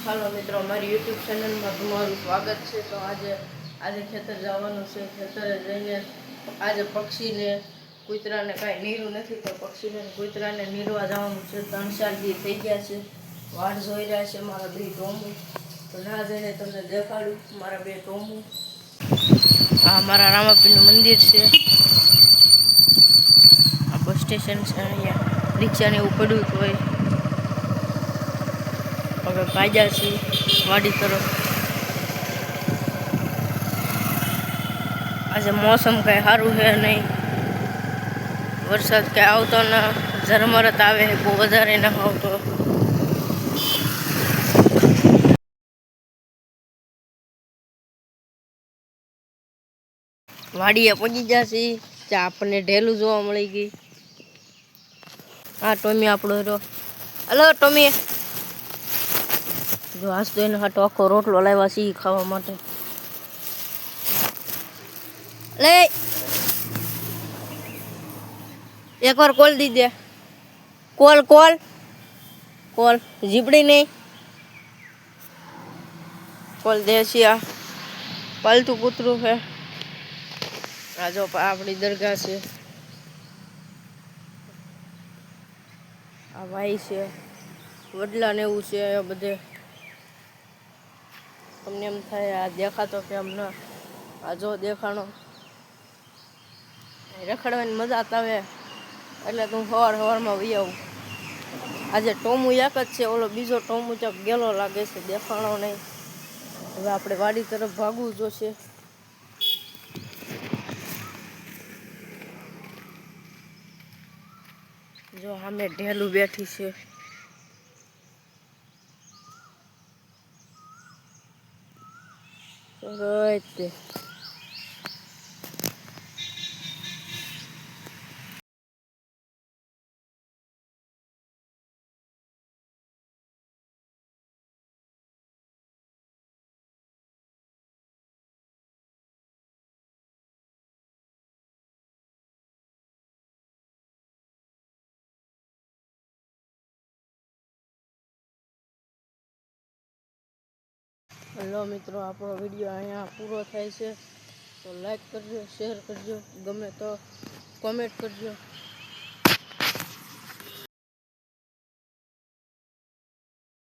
Hello मित्रों, मारी YouTube channel में तुम्हाરું स्वागत है। तो आज खेतर जवानुं छे। खेतरे जईने आज पक्षी ने कूतरा ने काई नीरू नहीं, तो पक्षी ने कूतरा ने नीरवा जवानुं छे। 3-4 दी थई गया छे, वाट जोई रह्या छे मारा बे टोमू। तो ना जईने तमने देखाडું मारा बे टोमू। आ मारा रामापीरનું मंदिर छे। आ बस स्टेशन छे। अहींया रिक्षा ने એવું પડ્યું તોય હવે ભાગ્યા છીએ વાડી तरफ। आज मौसम कई सारू है नहीं, वरसाद कई आवतो ना, झरमरत आवे है, बहुत वधारे ना आवतो। वाड़िया पहुंची जासी, आपने ढेलू जोवा मळी गई। आ टोमी आपणो रो। हेलो टोमी, जो आज तो एने हाटो आखो रोटलो लाव्या છી खावा माटे। ले एक बार कॉल दी दे। कॉल कॉल कॉल जीपड़ी नहीं कॉल दे छिया। पालतू कूतरू है। आ जो अपनी दरगाह से आ भाई से वडला ने एवं से बधे तमने एम थाय आ देखातो के एम न। आ जो देखाणो रखड़वानी मजा आवे એટલે તું સવારમાં વહી આવું। આજે ટોમુ એક જ છે, ઓલો બીજો ટોમુ ચક ગેલો લાગે છે, દેખાણો નહીં। હવે આપણે વાડી તરફ ભાગવું જોશે। જો સામે ઢેલું બેઠી છે। हेलो मित्रों, आपणो विडियो अहींया पूरो थाय छे। तो लाइक करजो, शेर करजो, गमे तो कमेंट करजो।